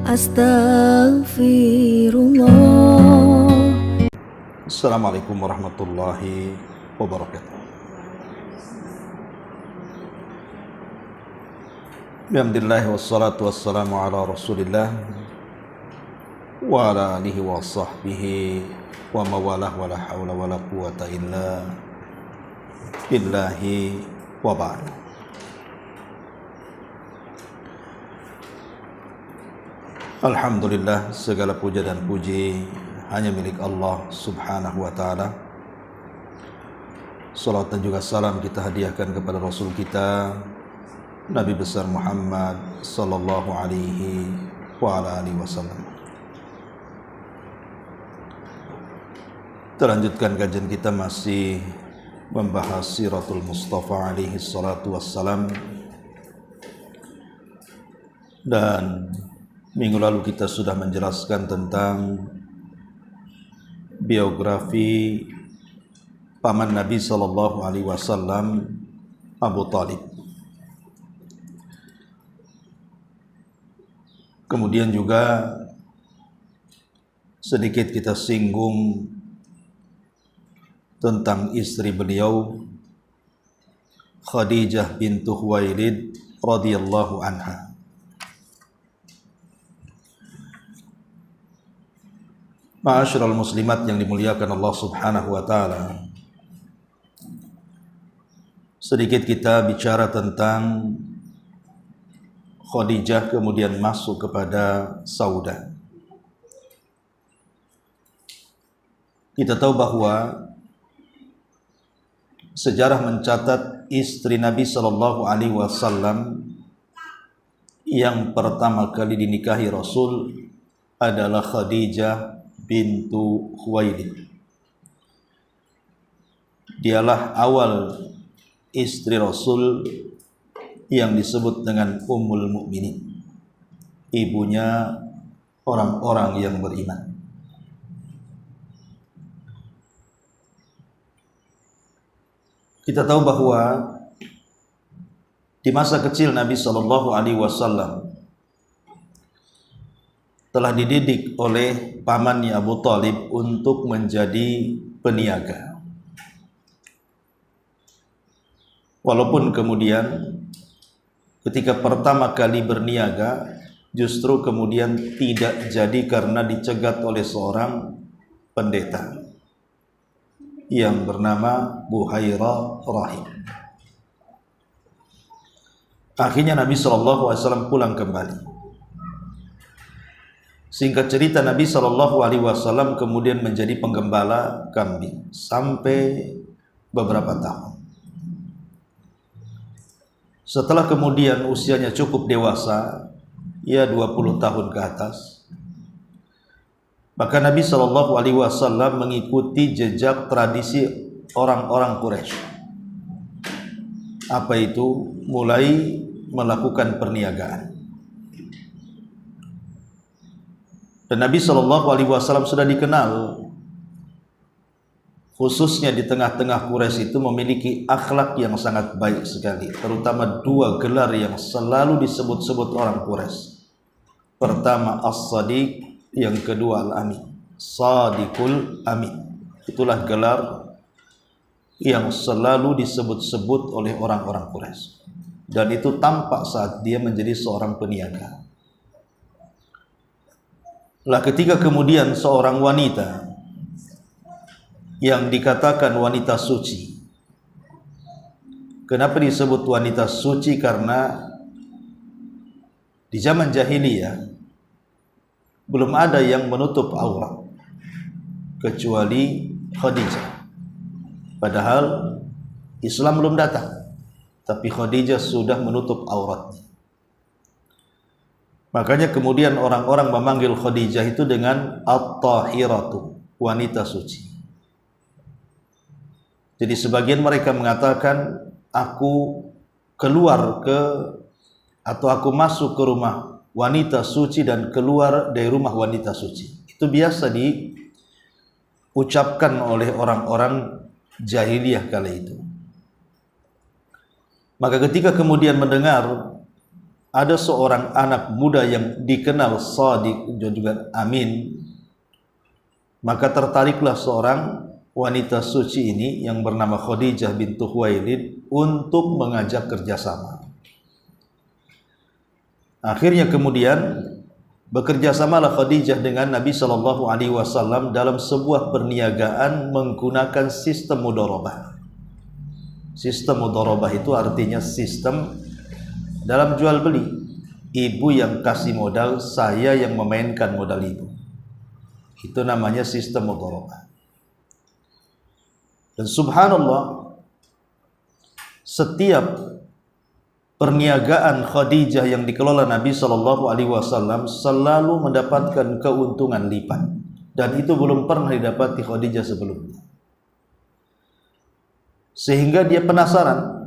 Astaghfirullah. Assalamualaikum warahmatullahi wabarakatuh. Alhamdulillah wassalatu wassalamu ala rasulillah wa ala alihi wa sahbihi wa mawalah wa la hawla wa la quwata illa billahi wa ba'd. Alhamdulillah, segala puja dan puji hanya milik Allah subhanahu wa ta'ala. Salat dan juga salam kita hadiahkan kepada Rasul kita Nabi besar Muhammad sallallahu alaihi wa ala alihi wasallam. Terlanjutkan kajian kita masih membahas Siratul Mustafa alaihi salatu wassalam. Dan minggu lalu kita sudah menjelaskan tentang biografi paman Nabi sallallahu alaihi wasallam, Abu Talib. Kemudian juga sedikit kita singgung tentang istri beliau, Khadijah bintu Khuwailid radhiyallahu anha. Ma'asyiral muslimat yang dimuliakan Allah subhanahu wa ta'ala, sedikit kita bicara tentang Khadijah kemudian masuk kepada Saudah. Kita tahu bahwa sejarah mencatat istri Nabi sallallahu alaihi wasallam yang pertama kali dinikahi Rasul adalah Khadijah bintu Khuwailid. Dialah awal istri Rasul yang disebut dengan Ummul Mukminin, ibunya orang-orang yang beriman. Kita tahu bahwa di masa kecil Nabi sallallahu alaihi wasallam telah dididik oleh pamannya Abu Talib untuk menjadi peniaga. Walaupun kemudian ketika pertama kali berniaga justru kemudian tidak jadi karena dicegat oleh seorang pendeta yang bernama Buhairah Rahib. Akhirnya Nabi SAW pulang kembali. Singkat cerita, Nabi SAW kemudian menjadi penggembala kambing sampai beberapa tahun. Setelah kemudian usianya cukup dewasa, ya 20 tahun ke atas, maka Nabi SAW mengikuti jejak tradisi orang-orang Quraisy. Apa itu? Mulai melakukan perniagaan. Dan Nabi SAW sudah dikenal, khususnya di tengah-tengah Quraisy itu memiliki akhlak yang sangat baik sekali, terutama dua gelar yang selalu disebut-sebut orang Quraisy. Pertama As-Sadiq, yang kedua Al-Amin, Sadiqul Amin. Itulah gelar yang selalu disebut-sebut oleh orang-orang Quraisy, dan itu tampak saat dia menjadi seorang peniaga. Lah ketika kemudian seorang wanita yang dikatakan wanita suci. Kenapa disebut wanita suci? Karena di zaman jahiliyah belum ada yang menutup aurat kecuali Khadijah. Padahal Islam belum datang, tapi Khadijah sudah menutup auratnya. Makanya kemudian orang-orang memanggil Khadijah itu dengan At-Tahiratu, wanita suci. Jadi sebagian mereka mengatakan aku keluar ke atau aku masuk ke rumah wanita suci dan keluar dari rumah wanita suci. Itu biasa diucapkan oleh orang-orang jahiliyah kala itu. Maka ketika kemudian mendengar ada seorang anak muda yang dikenal shadiq dan juga amin, maka tertariklah seorang wanita suci ini yang bernama Khadijah bintu Khuwailid untuk mengajak kerjasama. Akhirnya kemudian bekerjasamalah Khadijah dengan Nabi Shallallahu Alaihi Wasallam dalam sebuah perniagaan menggunakan sistem mudharabah. Sistem mudharabah itu artinya sistem dalam jual beli. Ibu yang kasih modal, saya yang memainkan modal itu. Itu namanya sistem mudharabah. Dan subhanallah, setiap perniagaan Khadijah yang dikelola Nabi Shallallahu Alaihi Wasallam selalu mendapatkan keuntungan lipat, dan itu belum pernah didapati Khadijah sebelumnya. Sehingga dia penasaran.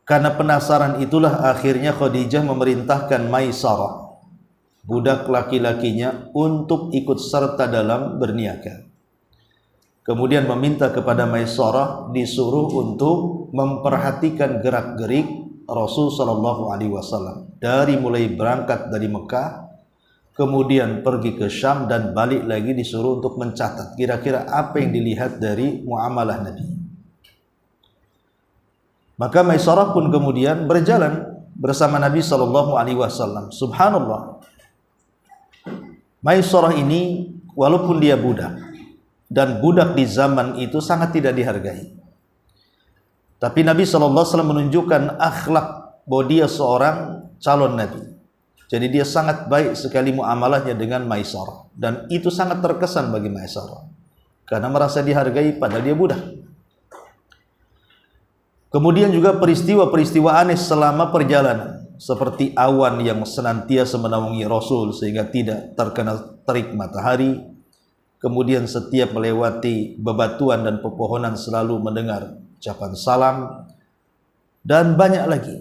Karena penasaran itulah akhirnya Khadijah memerintahkan Maisarah, budak laki-lakinya, untuk ikut serta dalam berniaga. Kemudian meminta kepada Maisarah disuruh untuk memperhatikan gerak-gerik Rasul Shallallahu Alaihi Wasallam dari mulai berangkat dari Mekah, kemudian pergi ke Syam dan balik lagi, disuruh untuk mencatat kira-kira apa yang dilihat dari muamalah Nabi. Maka Maisarah pun kemudian berjalan bersama Nabi Shallallahu Alaihi Wasallam. Subhanallah, Maisarah ini walaupun dia budak, dan budak di zaman itu sangat tidak dihargai, tapi Nabi SAW menunjukkan akhlak bahwa dia seorang calon Nabi. Jadi dia sangat baik sekali muamalahnya dengan Maisarah, dan itu sangat terkesan bagi Maisarah karena merasa dihargai padahal dia budak. Kemudian juga peristiwa-peristiwa aneh selama perjalanan, seperti awan yang senantiasa menaungi Rasul sehingga tidak terkena terik matahari. Kemudian setiap melewati bebatuan dan pepohonan selalu mendengar ucapan salam, dan banyak lagi.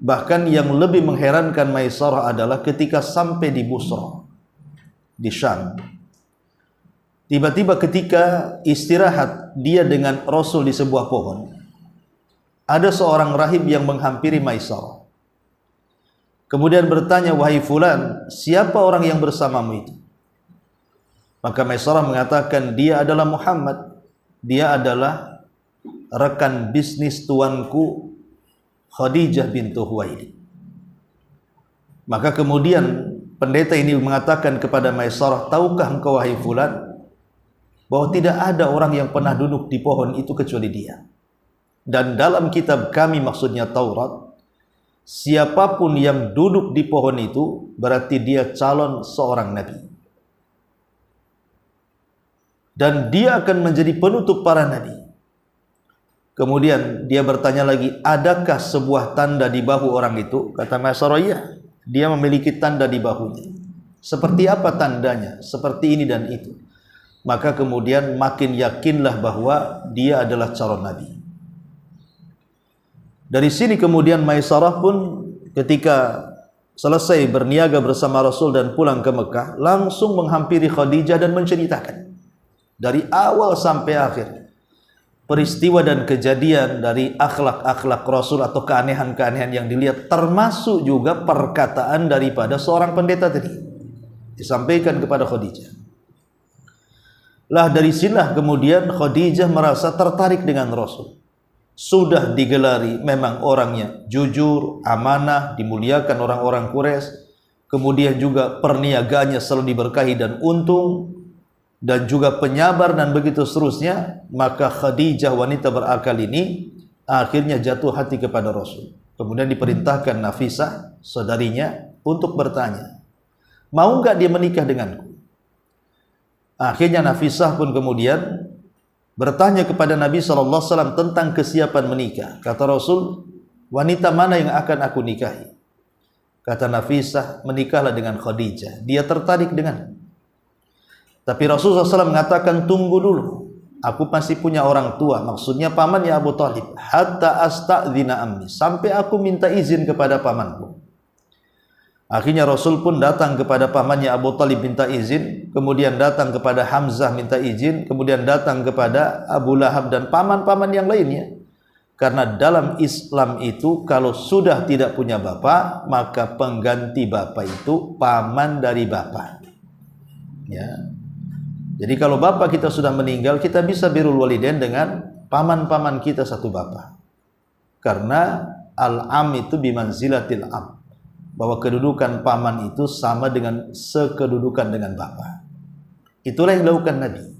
Bahkan yang lebih mengherankan Maisarah adalah ketika sampai di Busra, di Syam. Tiba-tiba ketika istirahat dia dengan Rasul di sebuah pohon, ada seorang rahib yang menghampiri Maisarah. Kemudian bertanya, "Wahai fulan, siapa orang yang bersamamu itu?" Maka Maisarah mengatakan, "Dia adalah Muhammad. Dia adalah rekan bisnis tuanku Khadijah bintu Khuwailid." Maka kemudian pendeta ini mengatakan kepada Maisarah, "Tahukah engkau wahai fulan, bahwa tidak ada orang yang pernah duduk di pohon itu kecuali dia. Dan dalam kitab kami, maksudnya Taurat, siapapun yang duduk di pohon itu berarti dia calon seorang nabi. Dan dia akan menjadi penutup para nabi." Kemudian dia bertanya lagi, "Adakah sebuah tanda di bahu orang itu?" Kata Maisarah, "Iya, dia memiliki tanda di bahunya." "Seperti apa tandanya?" "Seperti ini dan itu." Maka kemudian makin yakinlah bahwa dia adalah calon nabi. Dari sini kemudian Maisarah pun ketika selesai berniaga bersama Rasul dan pulang ke Mekah, langsung menghampiri Khadijah dan menceritakan dari awal sampai akhir peristiwa dan kejadian dari akhlak-akhlak Rasul atau keanehan-keanehan yang dilihat, termasuk juga perkataan daripada seorang pendeta tadi, disampaikan kepada Khadijah. Lah dari sinilah kemudian Khadijah merasa tertarik dengan Rasul. Sudah digelari memang orangnya jujur, amanah, dimuliakan orang-orang Quraisy, kemudian juga perniagaannya selalu diberkahi dan untung, dan juga penyabar dan begitu seterusnya. Maka Khadijah, wanita berakal ini, akhirnya jatuh hati kepada Rasul. Kemudian diperintahkan Nafisah, saudarinya, untuk bertanya, "Mau enggak dia menikah denganku?" Akhirnya Nafisah pun kemudian bertanya kepada Nabi SAW tentang kesiapan menikah. Kata Rasul, "Wanita mana yang akan aku nikahi?" Kata Nafisah, "Menikahlah dengan Khadijah, dia tertarik denganmu." Tapi Rasulullah SAW mengatakan, "Tunggu dulu, aku masih punya orang tua," maksudnya pamannya Abu Talib, "hatta asta'dzina ammi," sampai aku minta izin kepada pamanku. Akhirnya Rasul pun datang kepada pamannya Abu Talib minta izin, kemudian datang kepada Hamzah minta izin, kemudian datang kepada Abu Lahab dan paman-paman yang lainnya. Karena dalam Islam itu kalau sudah tidak punya bapak, maka pengganti bapak itu paman dari bapak. Ya. Jadi kalau bapak kita sudah meninggal, kita bisa birrul walidain dengan paman-paman kita satu bapak. Karena al-am itu bimanzilatil am. Bahwa kedudukan paman itu sama dengan sekedudukan dengan bapak. Itulah yang dilakukan Nabi.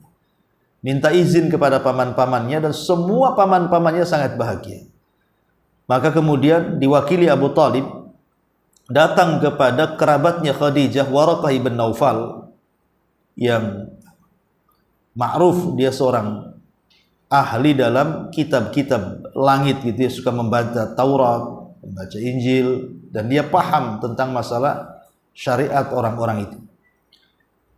Minta izin kepada paman-pamannya dan semua paman-pamannya sangat bahagia. Maka kemudian diwakili Abu Talib datang kepada kerabatnya Khadijah, Waraqah ibn Naufal, yang ma'ruf dia seorang ahli dalam kitab-kitab langit gitu, dia suka membaca Taurat, membaca Injil, dan dia paham tentang masalah syariat orang-orang itu.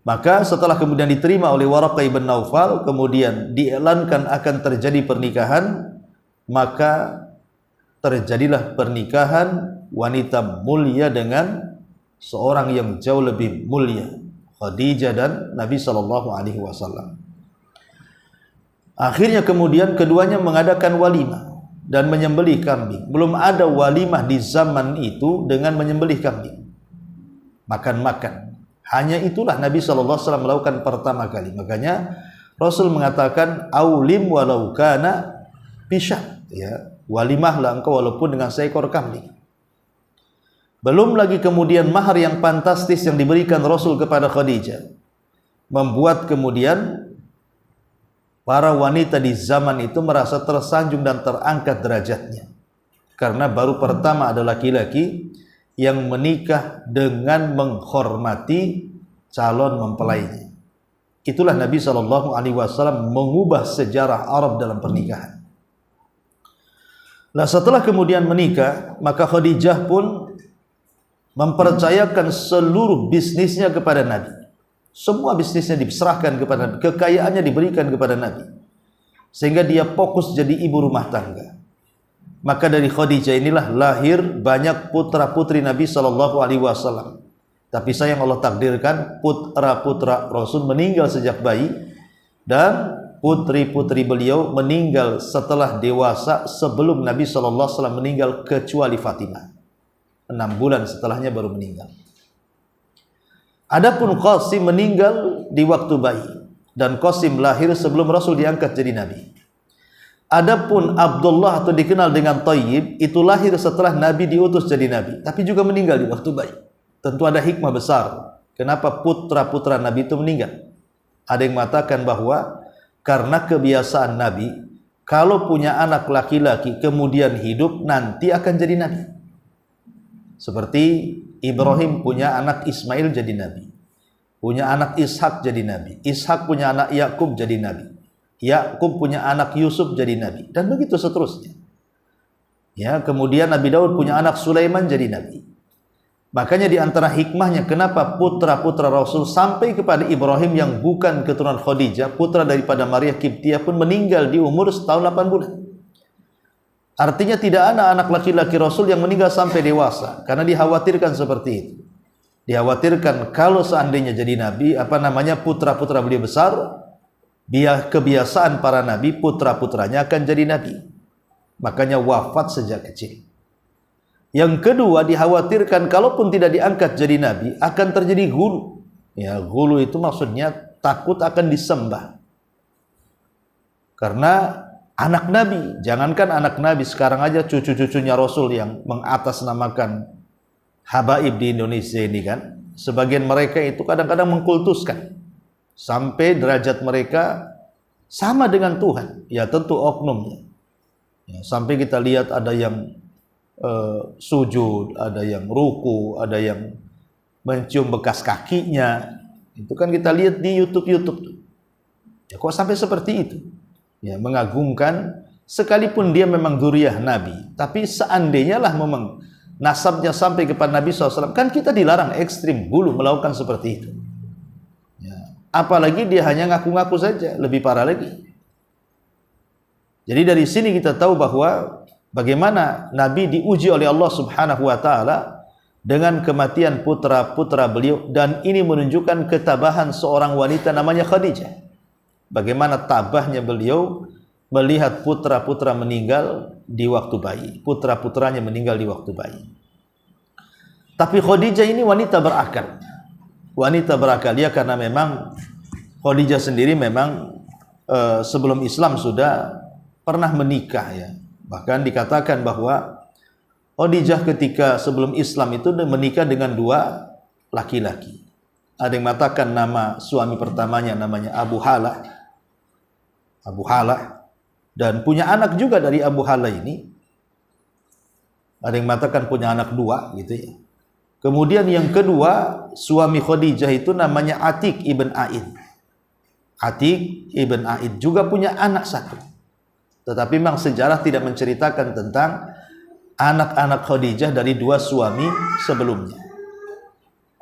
Maka setelah kemudian diterima oleh Waraqah ibn Naufal, kemudian diiklankan akan terjadi pernikahan, maka terjadilah pernikahan wanita mulia dengan seorang yang jauh lebih mulia, Khadijah dan Nabi SAW. Akhirnya kemudian keduanya mengadakan walimah dan menyembelih kambing. Belum ada walimah di zaman itu dengan menyembelih kambing, makan-makan. Hanya itulah Nabi SAW melakukan pertama kali. Makanya Rasul mengatakan aulim walau kana bisyah, ya, walimahlah engkau walaupun dengan seekor kambing. Belum lagi kemudian mahar yang fantastis yang diberikan Rasul kepada Khadijah, membuat kemudian para wanita di zaman itu merasa tersanjung dan terangkat derajatnya. Karena baru pertama ada laki-laki yang menikah dengan menghormati calon mempelainya. Itulah Nabi SAW mengubah sejarah Arab dalam pernikahan. Nah, setelah kemudian menikah, maka Khadijah pun mempercayakan seluruh bisnisnya kepada Nabi. Semua bisnisnya diserahkan kepada Nabi, kekayaannya diberikan kepada Nabi, sehingga dia fokus jadi ibu rumah tangga. Maka dari Khadijah inilah lahir banyak putra-putri Nabi SAW. Tapi sayang Allah takdirkan putra-putra Rasul meninggal sejak bayi, dan putri-putri beliau meninggal setelah dewasa sebelum Nabi SAW meninggal, kecuali Fatimah. 6 bulan setelahnya baru meninggal. Adapun Qasim meninggal di waktu bayi, dan Qasim lahir sebelum Rasul diangkat jadi Nabi. Adapun Abdullah atau dikenal dengan Thayyib itu lahir setelah Nabi diutus jadi Nabi, tapi juga meninggal di waktu bayi. Tentu ada hikmah besar kenapa putra-putra Nabi itu meninggal. Ada yang mengatakan bahwa karena kebiasaan Nabi, kalau punya anak laki-laki kemudian hidup, nanti akan jadi Nabi. Seperti Ibrahim punya anak Ismail jadi Nabi, punya anak Ishak jadi Nabi, Ishak punya anak Yakub jadi Nabi, Yakub punya anak Yusuf jadi Nabi, dan begitu seterusnya. Ya, kemudian Nabi Daud punya anak Sulaiman jadi Nabi. Makanya di antara hikmahnya kenapa putra-putra Rasul sampai kepada Ibrahim yang bukan keturunan Khadijah, putra daripada Maria Kiptiah, pun meninggal di umur setahun 8 bulan. Artinya tidak ada anak laki-laki Rasul yang meninggal sampai dewasa, karena dikhawatirkan seperti itu. Dikhawatirkan kalau seandainya jadi Nabi, putra-putra beliau besar, biar kebiasaan para Nabi, putra-putranya akan jadi Nabi. Makanya wafat sejak kecil. Yang kedua, dikhawatirkan kalaupun tidak diangkat jadi Nabi, akan terjadi ghulu. Ya, ghulu itu maksudnya takut akan disembah. Karena anak Nabi, jangankan anak Nabi, sekarang aja cucu-cucunya Rasul yang mengatasnamakan habaib di Indonesia ini kan, sebagian mereka itu kadang-kadang mengkultuskan sampai derajat mereka sama dengan Tuhan. Ya tentu oknumnya. Ya, sampai kita lihat ada yang sujud, ada yang ruku, ada yang mencium bekas kakinya. Itu kan kita lihat di YouTube tuh. Ya, kok sampai seperti itu? Ya, mengagungkan, sekalipun dia memang dzurriyyah Nabi, tapi seandainya lah memang nasabnya sampai kepada Nabi SAW, kan kita dilarang ekstrim dulu melakukan seperti itu. Ya, apalagi dia hanya ngaku-ngaku saja, lebih parah lagi. Jadi dari sini kita tahu bahwa bagaimana Nabi diuji oleh Allah Subhanahu wa taala dengan kematian putra-putra beliau, dan ini menunjukkan ketabahan seorang wanita namanya Khadijah. Bagaimana tabahnya beliau melihat putra-putra meninggal di waktu bayi, putra-putranya meninggal di waktu bayi. Tapi Khadijah ini wanita berakal. Wanita berakal ya, karena memang Khadijah sendiri memang sebelum Islam sudah pernah menikah ya. Bahkan dikatakan bahwa Khadijah ketika sebelum Islam itu menikah dengan 2 laki-laki. Ada yang mengatakan nama suami pertamanya namanya Abu Halah. Dan punya anak juga dari Abu Halah ini. Ada yang mengatakan punya anak 2 gitu ya. Kemudian yang kedua, suami Khadijah itu namanya Atiq ibn A'id. Atiq ibn A'id juga punya anak 1. Tetapi memang sejarah tidak menceritakan tentang anak-anak Khadijah dari 2 suami sebelumnya.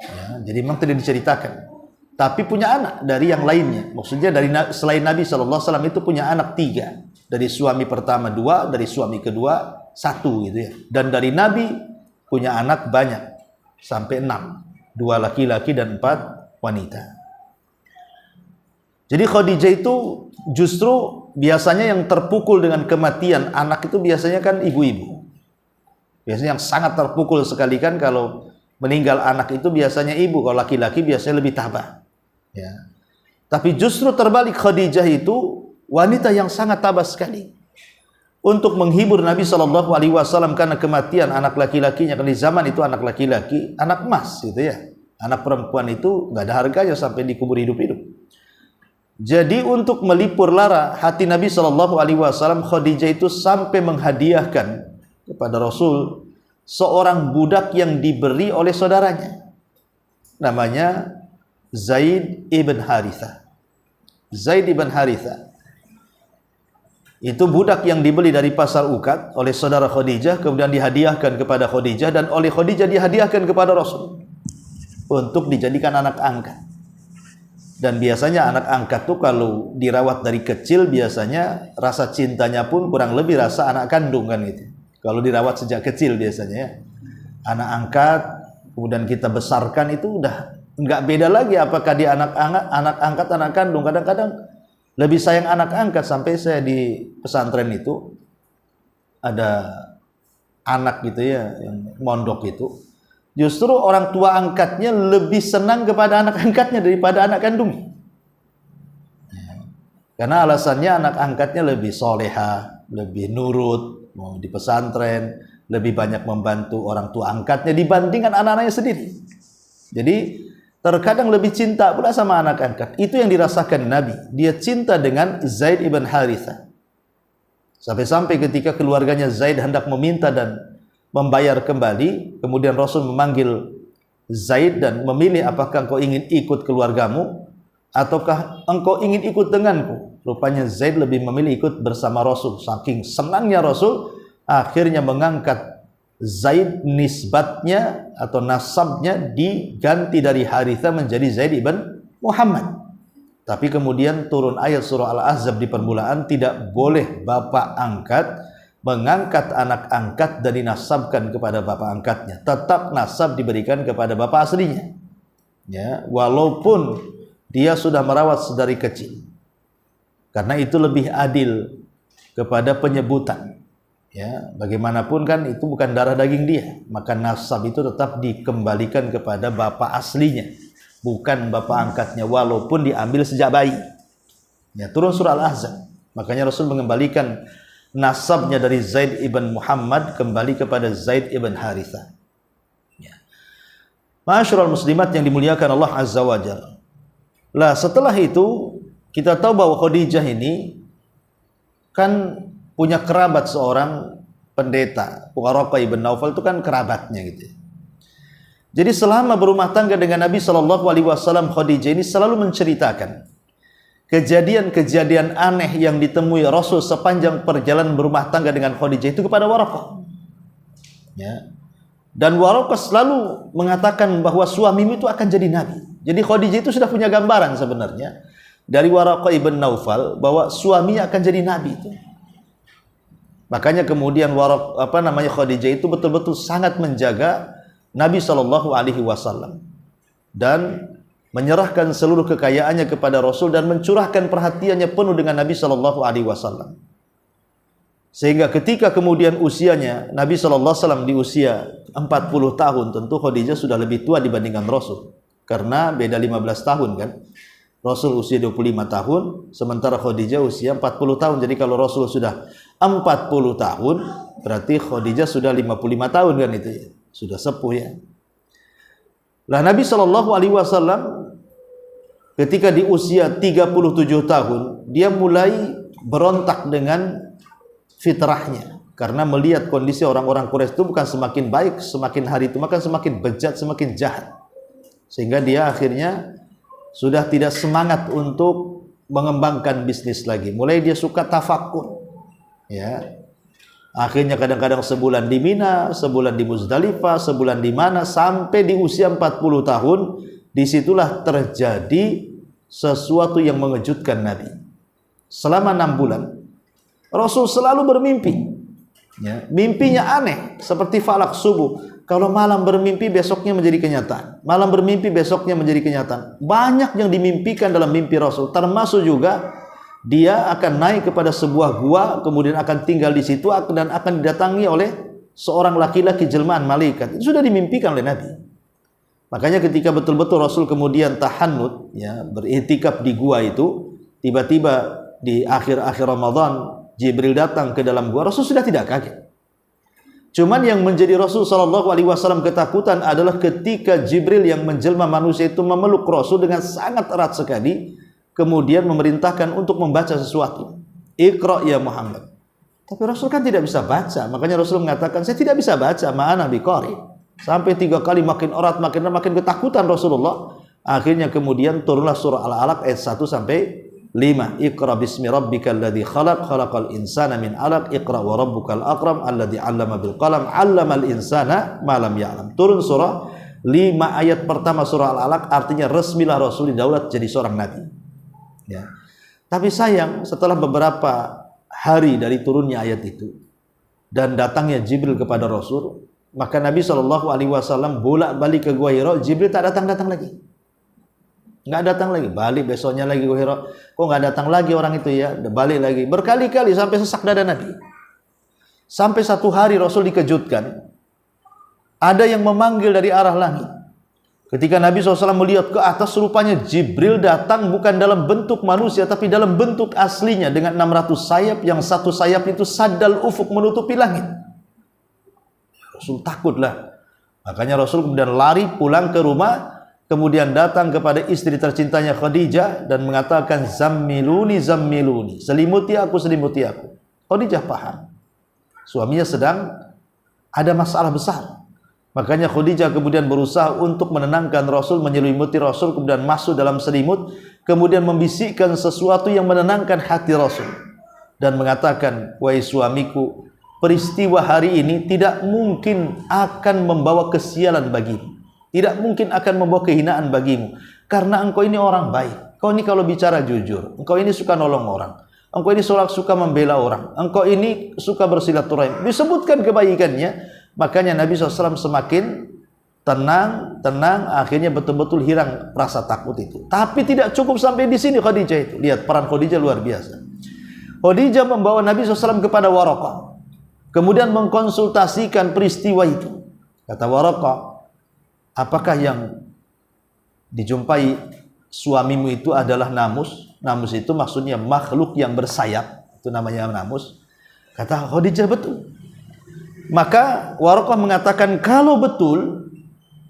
Ya, jadi memang tidak diceritakan. Tapi punya anak dari yang lainnya. Maksudnya dari selain Nabi SAW itu punya anak 3. Dari suami pertama 2, dari suami kedua 1 gitu ya. Dan dari Nabi punya anak banyak, sampai 6. 2 laki-laki dan 4 wanita. Jadi Khadijah itu justru biasanya yang terpukul dengan kematian anak itu biasanya kan ibu-ibu. Biasanya yang sangat terpukul sekali kan kalau meninggal anak itu biasanya ibu. Kalau laki-laki biasanya lebih tabah. Ya. Tapi justru terbalik, Khadijah itu wanita yang sangat tabah sekali untuk menghibur Nabi SAW karena kematian anak laki-lakinya. Di zaman itu anak laki-laki anak emas gitu ya. Anak perempuan itu nggak ada harganya sampai dikubur hidup-hidup. Jadi untuk melipur lara hati Nabi SAW, Khadijah itu sampai menghadiahkan kepada Rasul seorang budak yang diberi oleh saudaranya, namanya Zaid ibn Harithah. Zaid ibn Harithah itu budak yang dibeli dari pasar Uqad oleh saudara Khadijah, kemudian dihadiahkan kepada Khadijah, dan oleh Khadijah dihadiahkan kepada Rasul untuk dijadikan anak angkat. Dan biasanya anak angkat tuh kalau dirawat dari kecil biasanya rasa cintanya pun kurang lebih rasa anak kandung kan gitu. Kalau dirawat sejak kecil biasanya ya. Anak angkat kemudian kita besarkan itu udah nggak beda lagi apakah dia anak angkat, anak kandung. Kadang-kadang lebih sayang anak angkat. Sampai saya di pesantren itu ada anak gitu ya yang mondok itu, justru orang tua angkatnya lebih senang kepada anak angkatnya daripada anak kandungnya. Karena alasannya anak angkatnya lebih soleha, lebih nurut, mau di pesantren, lebih banyak membantu orang tua angkatnya dibandingkan anak-anaknya sendiri. Jadi terkadang lebih cinta pula sama anak angkat. Itu yang dirasakan Nabi. Dia cinta dengan Zaid ibn Harithah. Sampai-sampai ketika keluarganya Zaid hendak meminta dan membayar kembali, kemudian Rasul memanggil Zaid dan memilih, apakah engkau ingin ikut keluargamu ataukah engkau ingin ikut denganku. Rupanya Zaid lebih memilih ikut bersama Rasul. Saking senangnya Rasul, akhirnya mengangkat Zaid, nisbatnya atau nasabnya diganti dari Harithah menjadi Zaid ibn Muhammad. Tapi kemudian turun ayat surah Al-Ahzab di permulaan, tidak boleh bapak angkat mengangkat anak angkat dan dinasabkan kepada bapak angkatnya. Tetap nasab diberikan kepada bapak aslinya. Ya, walaupun dia sudah merawat sedari kecil. Karena itu lebih adil kepada penyebutan. Ya, bagaimanapun kan itu bukan darah daging dia, maka nasab itu tetap dikembalikan kepada bapak aslinya, bukan bapak angkatnya, walaupun diambil sejak bayi. Ya, turun surah Al-Ahzab. Makanya Rasul mengembalikan nasabnya dari Zaid ibn Muhammad kembali kepada Zaid ibn Harithah. Ya. Ma'asyiral muslimat yang dimuliakan Allah Azza wa Jalla. Lah setelah itu kita tahu bahwa Khadijah ini kan punya kerabat seorang pendeta, Waraqah ibn Naufal itu kan kerabatnya gitu. Jadi selama berumah tangga dengan Nabi SAW, Khadijah ini selalu menceritakan kejadian-kejadian aneh yang ditemui Rasul sepanjang perjalanan berumah tangga dengan Khadijah itu kepada Waraqah. Ya. Dan Waraqah selalu mengatakan bahwa suamimu itu akan jadi nabi. Jadi Khadijah itu sudah punya gambaran sebenarnya dari Waraqah ibn Naufal bahwa suaminya akan jadi nabi itu. Makanya kemudian Khadijah itu betul-betul sangat menjaga Nabi SAW dan menyerahkan seluruh kekayaannya kepada Rasul dan mencurahkan perhatiannya penuh dengan Nabi SAW. Sehingga ketika kemudian usianya Nabi SAW di usia 40 tahun, tentu Khadijah sudah lebih tua dibandingkan Rasul. Karena beda 15 tahun kan. Rasul usia 25 tahun, sementara Khadijah usia 40 tahun. Jadi kalau Rasul sudah 40 tahun, berarti Khadijah sudah 55 tahun kan itu ya. Sudah sepuh ya. Lah Nabi SAW ketika di usia 37 tahun, dia mulai berontak dengan fitrahnya, karena melihat kondisi orang-orang Quraisy itu bukan semakin baik, semakin hari itu maka semakin bejat, semakin jahat, sehingga dia akhirnya sudah tidak semangat untuk mengembangkan bisnis lagi. Mulai dia suka tafakur, ya. Akhirnya kadang-kadang sebulan di Mina, sebulan di Muzdalifah, sebulan di mana, sampai di usia 40 tahun, disitulah terjadi sesuatu yang mengejutkan Nabi. Selama 6 bulan Rasul selalu bermimpi, ya, mimpinya aneh seperti falak subuh. Kalau malam bermimpi besoknya menjadi kenyataan, malam bermimpi besoknya menjadi kenyataan. Banyak yang dimimpikan dalam mimpi Rasul, termasuk juga dia akan naik kepada sebuah gua, kemudian akan tinggal di situ dan akan didatangi oleh seorang laki-laki jelmaan malaikat. Itu sudah dimimpikan oleh Nabi. Makanya ketika betul-betul Rasul kemudian tahannut, ya, beriktikaf di gua itu, tiba-tiba di akhir-akhir Ramadan Jibril datang ke dalam gua, Rasul sudah tidak kaget. Cuman yang menjadi Rasul SAW ketakutan adalah ketika Jibril yang menjelma manusia itu memeluk Rasul dengan sangat erat sekali, kemudian memerintahkan untuk membaca sesuatu. Iqra ya Muhammad. Tapi Rasul kan tidak bisa baca, makanya Rasul mengatakan, saya tidak bisa baca, ma'ana biqari. Sampai 3 kali makin erat, makin ketakutan Rasulullah. Akhirnya kemudian turunlah surah Al-Alaq ayat 1 sampai 5. Iqra bismi rabbikal ladzi khalaq, khalaqal insana min 'alaq, iqra wa rabbukal akram alladzi 'allama bil qalam, 'allamal insana ma lam ya'lam. Turun surah 5 ayat pertama surah Al-Alaq, artinya resmilah Rasul didaulat jadi seorang nabi. Ya. Tapi sayang, setelah beberapa hari dari turunnya ayat itu dan datangnya Jibril kepada Rasul, maka Nabi SAW bolak-balik ke Gua Hira, Jibril tak datang-datang lagi. Nggak datang lagi, balik besoknya lagi Gua Hira. Kok nggak datang lagi orang itu ya? Balik lagi, berkali-kali sampai sesak dada Nabi. Sampai satu hari Rasul dikejutkan, ada yang memanggil dari arah langit. Ketika Nabi SAW melihat ke atas, rupanya Jibril datang bukan dalam bentuk manusia, tapi dalam bentuk aslinya dengan 600 sayap, yang satu sayap itu sadal ufuk, menutupi langit. Rasul takutlah. Makanya Rasul kemudian lari pulang ke rumah, kemudian datang kepada istri tercintanya Khadijah dan mengatakan, zammiluni zammiluni, selimuti aku. Khadijah paham suaminya sedang ada masalah besar. Makanya Khadijah kemudian berusaha untuk menenangkan Rasul, menyelimuti Rasul, kemudian masuk dalam selimut, kemudian membisikkan sesuatu yang menenangkan hati Rasul dan mengatakan, wahai suamiku, peristiwa hari ini tidak mungkin akan membawa kesialan bagimu. Tidak mungkin akan membawa kehinaan bagimu, karena engkau ini orang baik. Engkau ini kalau bicara jujur, engkau ini suka nolong orang, engkau ini suka membela orang, engkau ini suka bersilaturahim. Disebutkan kebaikannya, makanya Nabi SAW semakin tenang, akhirnya betul-betul hilang rasa takut itu. Tapi tidak cukup sampai di sini Khadijah itu. Lihat peran Khadijah luar biasa. Khadijah membawa Nabi SAW kepada Waraqah, kemudian mengkonsultasikan peristiwa itu. Kata Waraqah, apakah yang dijumpai suamimu itu adalah namus? Namus itu maksudnya makhluk yang bersayap, itu namanya namus. Kata Khadijah, betul. Maka Waraqah mengatakan, kalau betul,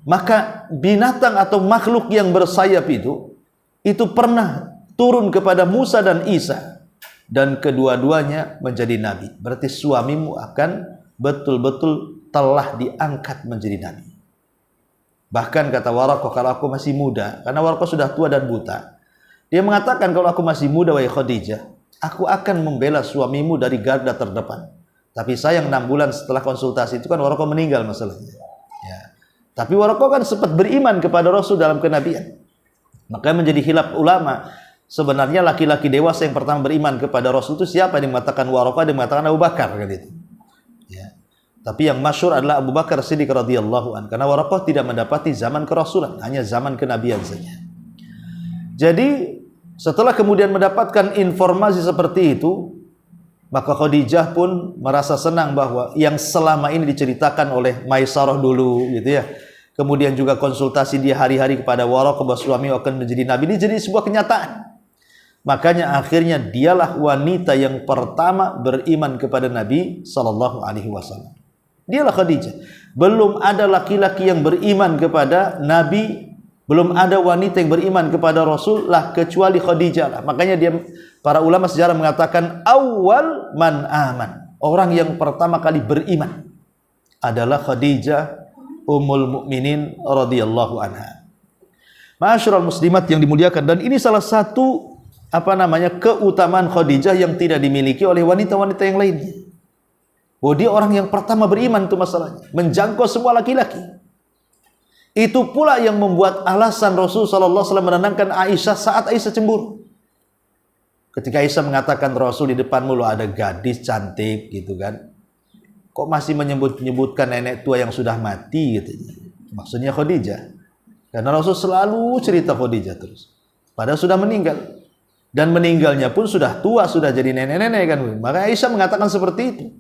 maka binatang atau makhluk yang bersayap itu pernah turun kepada Musa dan Isa, dan kedua-duanya menjadi nabi. Berarti suamimu akan betul-betul telah diangkat menjadi nabi. Bahkan kata Waraqah, kalau aku masih muda, karena Waraqah sudah tua dan buta, dia mengatakan, kalau aku masih muda wahai Khadijah, aku akan membela suamimu dari garda terdepan. Tapi sayang 6 bulan setelah konsultasi itu kan Waraqah meninggal masalahnya. Ya. Tapi Waraqah kan sempat beriman kepada Rasul dalam kenabian. Maka menjadi khilaf ulama. Sebenarnya laki-laki dewasa yang pertama beriman kepada Rasul itu siapa? Yang mengatakan Waraqah, yang mengatakan Abu Bakar kan itu. Ya. Tapi yang masyhur adalah Abu Bakar Siddiq radhiyallahu anhu, karena Waraqah tidak mendapati zaman kerasulan, hanya zaman kenabian saja. Jadi setelah kemudian mendapatkan informasi seperti itu, Maka Khadijah pun merasa senang bahwa yang selama ini diceritakan oleh Maisarah dulu gitu ya. Kemudian juga konsultasi dia hari-hari kepada Waraqah bahwa suami akan menjadi nabi, ini jadi sebuah kenyataan. Makanya akhirnya dialah wanita yang pertama beriman kepada Nabi sallallahu alaihi wasallam. Dialah Khadijah. Belum ada laki-laki yang beriman kepada Nabi, belum ada wanita yang beriman kepada Rasul lah kecuali Khadijah lah. Makanya para ulama sejarah mengatakan awal man aman. Orang yang pertama kali beriman adalah Khadijah Ummul Mukminin radhiyallahu anha. Ma'asyiral muslimat yang dimuliakan, dan ini salah satu keutamaan Khadijah yang tidak dimiliki oleh wanita-wanita yang lainnya. Oh, dia orang yang pertama beriman, itu masalahnya, menjangkau semua laki-laki. Itu pula yang membuat alasan Rasul sallallahu alaihi wasallam menenangkan Aisyah saat Aisyah cemburu. Ketika Aisyah mengatakan, Rasul, di depanmu lo ada gadis cantik gitu kan. Kok masih menyebutkan nenek tua yang sudah mati gitu. Maksudnya Khadijah. Karena Rasul selalu cerita Khadijah terus. Padahal sudah meninggal. Dan meninggalnya pun sudah tua, sudah jadi nenek-nenek kan. Maka Aisyah mengatakan seperti itu.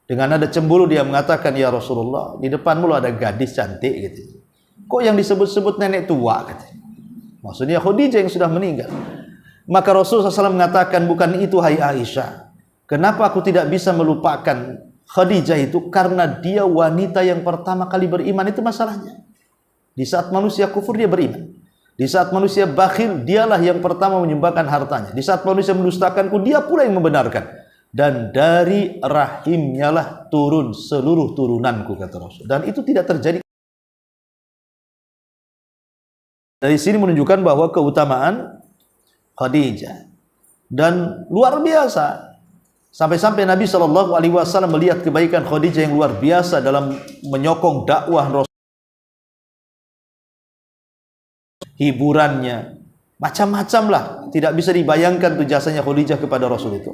Dengan nada cemburu dia mengatakan, ya Rasulullah, di depanmu lo ada gadis cantik gitu. Kok yang disebut-sebut nenek tua katanya. Maksudnya Khadijah yang sudah meninggal. Maka Rasulullah SAW mengatakan, bukan itu hai Aisyah. Kenapa aku tidak bisa melupakan Khadijah itu? Karena dia wanita yang pertama kali beriman, itu masalahnya. Di saat manusia kufur dia beriman. Di saat manusia bakhil, dialah yang pertama menyumbangkan hartanya. Di saat manusia mendustakanku, dia pula yang membenarkan. Dan dari rahimnya lah turun seluruh turunanku, kata Rasul. Dan itu tidak terjadi. Dari sini menunjukkan bahwa keutamaan Khadijah dan luar biasa. Sampai-sampai Nabi Shallallahu Alaihi Wasallam melihat kebaikan Khadijah yang luar biasa dalam menyokong dakwah Rasul. Hiburannya macam-macam lah, tidak bisa dibayangkan tuh jasanya Khadijah kepada Rasul itu.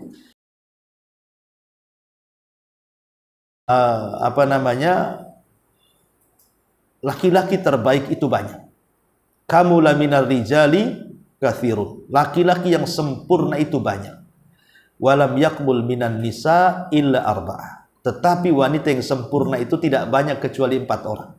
Laki-laki terbaik itu banyak. Kamu laminar rijali kathirun. Laki-laki yang sempurna itu banyak. Walam yakmul minan nisa illa arba'ah. Tetapi wanita yang sempurna itu tidak banyak kecuali 4 orang.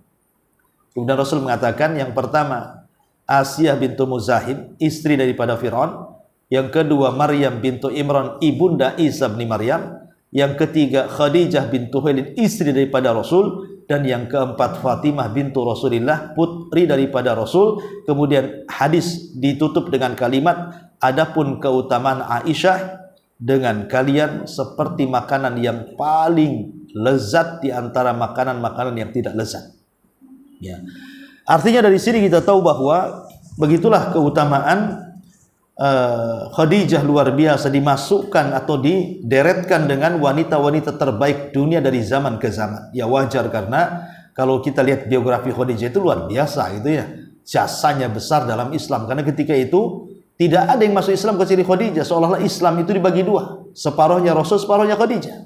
Kemudian Rasul mengatakan, yang pertama Asiyah bintu Muzahim, istri daripada Fir'aun. Yang kedua Maryam bintu Imran, ibunda Isa bin Maryam. Yang ketiga Khadijah bintu Khuwailid, istri daripada Rasul. Dan yang keempat Fatimah bintu Rasulillah, putri daripada Rasul. Kemudian hadis ditutup dengan kalimat, adapun keutamaan Aisyah dengan kalian seperti makanan yang paling lezat di antara makanan-makanan yang tidak lezat. Ya. Artinya dari sini kita tahu bahwa begitulah keutamaan Khadijah luar biasa, dimasukkan atau dideretkan dengan wanita-wanita terbaik dunia dari zaman ke zaman. Ya wajar, karena kalau kita lihat biografi Khadijah itu luar biasa gitu ya. Jasanya besar dalam Islam, karena ketika itu tidak ada yang masuk Islam kecuali Khadijah. Seolah-olah Islam itu dibagi dua, separuhnya Rasul, separuhnya Khadijah.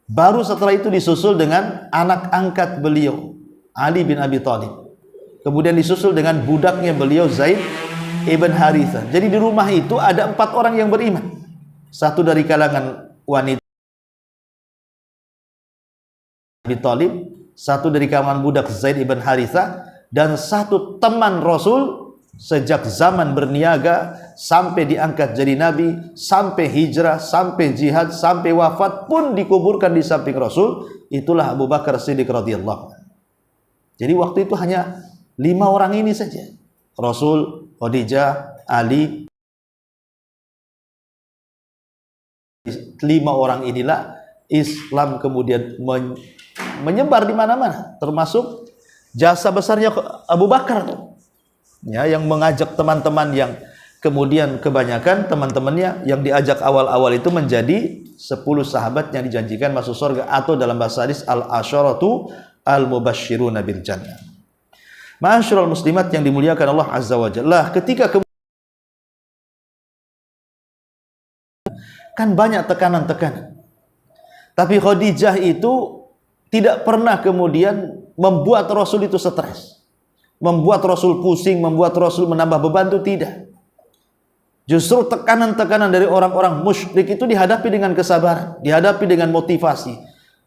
Baru setelah itu disusul dengan anak angkat beliau, Ali bin Abi Thalib. Kemudian disusul dengan budaknya beliau, Zaid Ibn Harithah. Jadi di rumah itu ada 4 orang yang beriman. Satu dari kalangan wanita Abi Thalib, satu dari kalangan budak Zaid Ibn Harithah, dan satu teman Rasul sejak zaman berniaga sampai diangkat jadi nabi, sampai hijrah, sampai jihad, sampai wafat pun dikuburkan di samping Rasul. Itulah Abu Bakar Siddiq radhiyallahu anhu. Jadi waktu itu hanya 5 orang ini saja. Rasul, Khadijah, Ali. 5 orang inilah Islam kemudian menyebar di mana-mana, termasuk jasa besarnya Abu Bakar tuh. Ya, yang mengajak teman-teman yang kemudian kebanyakan teman-temannya yang diajak awal-awal itu menjadi 10 sahabat yang dijanjikan masuk surga, atau dalam bahasa hadis al-asyaratu al-mubasysyiruna bil jannah. Ma'asyiral muslimat yang dimuliakan Allah Azza wa Jalla, ketika kan banyak tekanan-tekanan, tapi Khadijah itu tidak pernah kemudian membuat Rasul itu stres, membuat Rasul pusing, membuat Rasul menambah beban, itu tidak. Justru tekanan-tekanan dari orang-orang musyrik itu dihadapi dengan kesabaran, dihadapi dengan motivasi.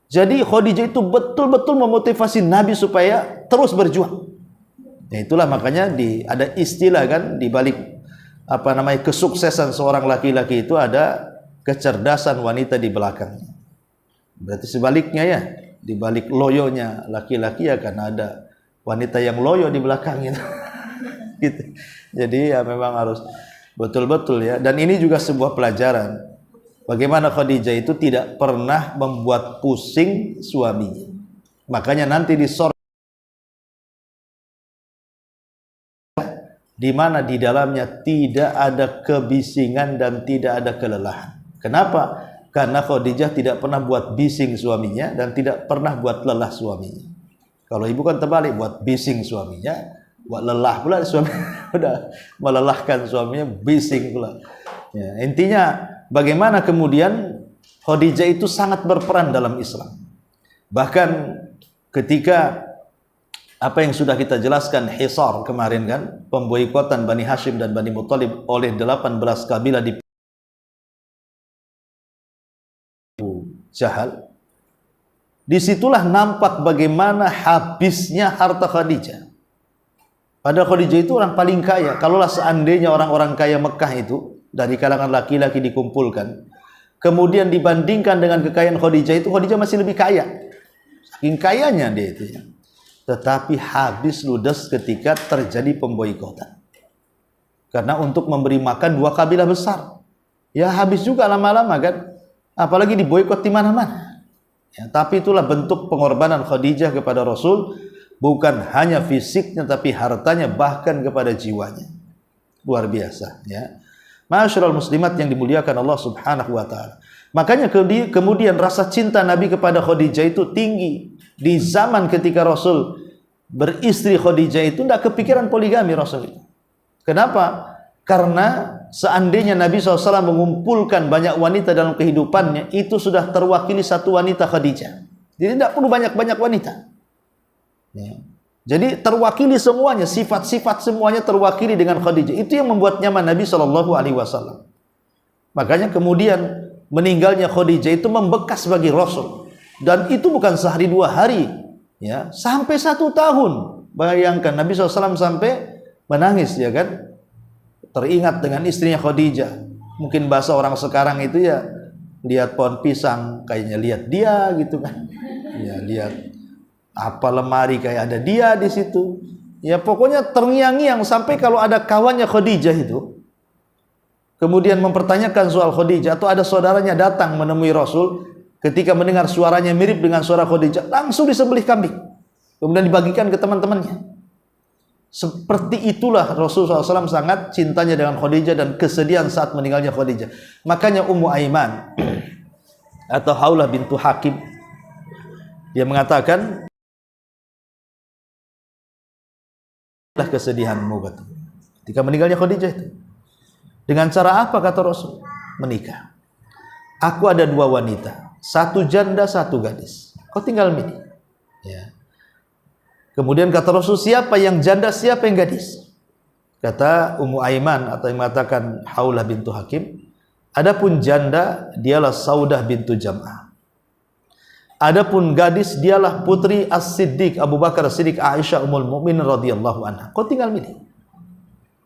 Jadi Khadijah itu betul-betul memotivasi Nabi supaya terus berjuang. Ya itulah makanya ada istilah kan di balik kesuksesan seorang laki-laki itu ada kecerdasan wanita di belakangnya. Berarti sebaliknya ya, di balik loyonya laki-laki akan ada wanita yang loyo di belakangnya. Gitu. Jadi ya memang harus betul-betul ya. Dan ini juga sebuah pelajaran bagaimana Khadijah itu tidak pernah membuat pusing suaminya. Makanya nanti di surga di mana di dalamnya tidak ada kebisingan dan tidak ada kelelahan. Kenapa? Karena Khadijah tidak pernah buat bising suaminya dan tidak pernah buat lelah suaminya. Kalau ibu kan terbalik, buat bising suaminya, buat lelah pula suaminya. Udah melelahkan suaminya, bising pula. Ya, intinya bagaimana kemudian Khadijah itu sangat berperan dalam Islam. Bahkan ketika apa yang sudah kita jelaskan Hisar kemarin kan, pemboikotan Bani Hashim dan Bani Muthalib oleh 18 kabilah di Jahal. Disitulah nampak bagaimana habisnya harta Khadijah. Padahal Khadijah itu orang paling kaya. Kalaulah seandainya orang-orang kaya Mekah itu dari kalangan laki-laki dikumpulkan, kemudian dibandingkan dengan kekayaan Khadijah itu, Khadijah masih lebih kaya. Saking kayanya dia itu ya. Tetapi habis ludes ketika terjadi pemboikotan. Karena untuk memberi makan dua kabilah besar, ya habis juga lama-lama kan. Apalagi diboikot di mana-mana. Ya, tapi itulah bentuk pengorbanan Khadijah kepada Rasul, bukan hanya fisiknya tapi hartanya bahkan kepada jiwanya. Luar biasa ya. Masyaallah muslimat yang dimuliakan Allah Subhanahu wa taala. Makanya kemudian rasa cinta Nabi kepada Khadijah itu tinggi. Di zaman ketika Rasul beristri Khadijah itu tidak kepikiran poligami Rasul itu. Kenapa? Karena seandainya Nabi SAW mengumpulkan banyak wanita dalam kehidupannya, itu sudah terwakili satu wanita Khadijah. Jadi tidak perlu banyak-banyak wanita. Ya. Jadi terwakili semuanya, sifat-sifat semuanya terwakili dengan Khadijah. Itu yang membuat nyaman Nabi SAW. Makanya kemudian meninggalnya Khadijah itu membekas bagi Rasul. Dan itu bukan sehari dua hari, ya, sampai 1 tahun. Bayangkan Nabi SAW sampai menangis, ya kan? Teringat dengan istrinya Khadijah. Mungkin bahasa orang sekarang itu ya, lihat pohon pisang kayaknya lihat dia gitu kan. Ya, lihat apa lemari kayak ada dia di situ. Ya pokoknya terngiang-ngiang sampai kalau ada kawannya Khadijah itu kemudian mempertanyakan soal Khadijah atau ada saudaranya datang menemui Rasul, ketika mendengar suaranya mirip dengan suara Khadijah, langsung disembelih kambing. Kemudian dibagikan ke teman-temannya. Seperti itulah Rasulullah SAW sangat cintanya dengan Khadijah dan kesedihan saat meninggalnya Khadijah. Makanya Ummu Aiman atau Haulah bintu Hakim, dia mengatakan, lah kesedihanmu kata, ketika meninggalnya Khadijah itu. Dengan cara apa kata Rasul? Menikah. Aku ada 2 wanita, 1 janda, 1 gadis. Kau tinggal milih. Ya. Kemudian kata Rasul, siapa yang janda, siapa yang gadis? Kata Ummu Aiman atau yang mengatakan Haulah bintu Hakim, adapun janda dialah Saudah bintu Jam'ah. Adapun gadis dialah putri As-Siddiq Abu Bakar As-Siddiq Aisyah Ummul Mukminin radhiyallahu anha. Kau tinggal milih.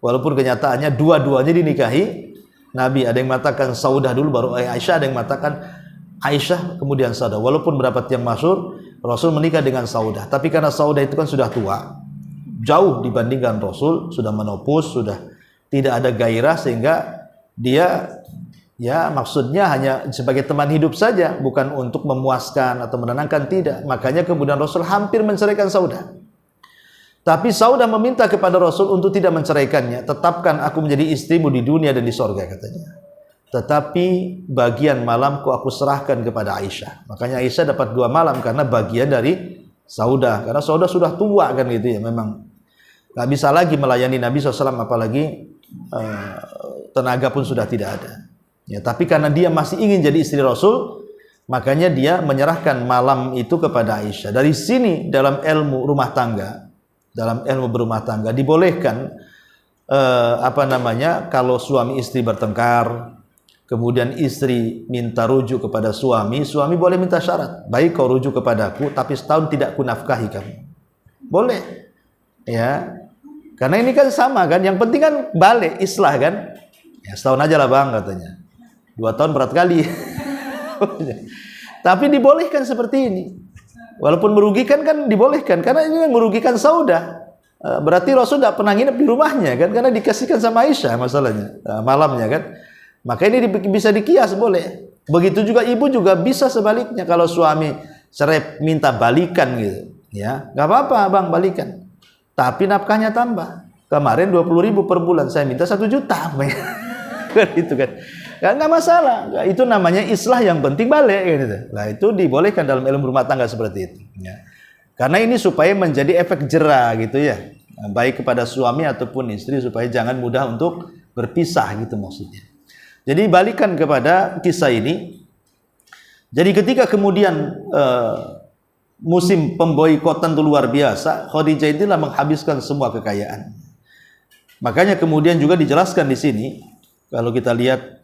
Walaupun kenyataannya dua-duanya dinikahi Nabi. Ada yang mengatakan Saudah dulu baru Aisyah, ada yang mengatakan Aisyah kemudian Saudah. Walaupun pendapat yang masyhur Rasul menikah dengan Saudah, tapi karena Saudah itu kan sudah tua, jauh dibandingkan Rasul, sudah menopause, sudah tidak ada gairah, sehingga dia ya maksudnya hanya sebagai teman hidup saja, bukan untuk memuaskan atau menenangkan, tidak. Makanya kemudian Rasul hampir menceraikan Saudah. Tapi Saudah meminta kepada Rasul untuk tidak menceraikannya. Tetapkan aku menjadi istrimu di dunia dan di sorga, katanya. Tetapi bagian malamku aku serahkan kepada Aisyah. Makanya Aisyah dapat 2 malam karena bagian dari Saudah. Karena Saudah sudah tua kan gitu ya. Memang gak bisa lagi melayani Nabi SAW, apalagi tenaga pun sudah tidak ada. Ya, tapi karena dia masih ingin jadi istri Rasul, makanya dia menyerahkan malam itu kepada Aisyah. Dari sini dalam ilmu rumah tangga, dalam ilmu berumah tangga dibolehkan kalau suami istri bertengkar, kemudian istri minta rujuk kepada suami, suami boleh minta syarat, baik kau rujuk kepadaku, tapi setahun tidak kunafkahi kamu. Boleh, ya. Karena ini kan sama kan, yang penting kan balik, islah kan. Ya, setahun aja lah bang katanya. 2 tahun berat kali. Tapi dibolehkan seperti ini. Walaupun merugikan kan dibolehkan, karena ini merugikan saudah. Berarti Rasul tidak pernah nginep di rumahnya kan, karena dikasihkan sama Aisyah masalahnya, malamnya kan. Maka ini bisa dikias, boleh. Begitu juga ibu juga bisa sebaliknya, kalau suami cerai minta balikan gitu, ya nggak apa-apa bang balikan, tapi nafkahnya tambah. Kemarin 20.000 per bulan, saya minta 1 juta, gitu kan. Nggak masalah, itu namanya islah, yang penting balik gitu. Nah itu dibolehkan dalam ilmu rumah tangga seperti itu, ya. Karena ini supaya menjadi efek jera gitu ya, baik kepada suami ataupun istri, supaya jangan mudah untuk berpisah gitu maksudnya. Jadi balikan kepada kisah ini. Jadi ketika kemudian musim pemboikotan itu luar biasa, Khadijah itulah menghabiskan semua kekayaan. Makanya kemudian juga dijelaskan di sini, kalau kita lihat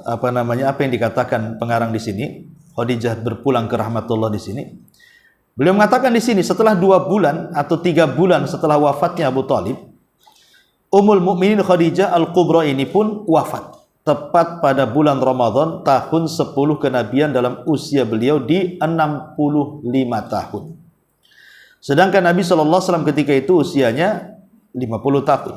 apa yang dikatakan pengarang di sini, Khadijah berpulang ke rahmatullah di sini. Beliau mengatakan di sini, setelah 2 bulan atau 3 bulan setelah wafatnya Abu Thalib, Ummul Mukminin Khadijah Al-Kubra ini pun wafat tepat pada bulan Ramadan tahun 10 kenabian dalam usia beliau di 65 tahun. Sedangkan Nabi SAW ketika itu usianya 50 tahun.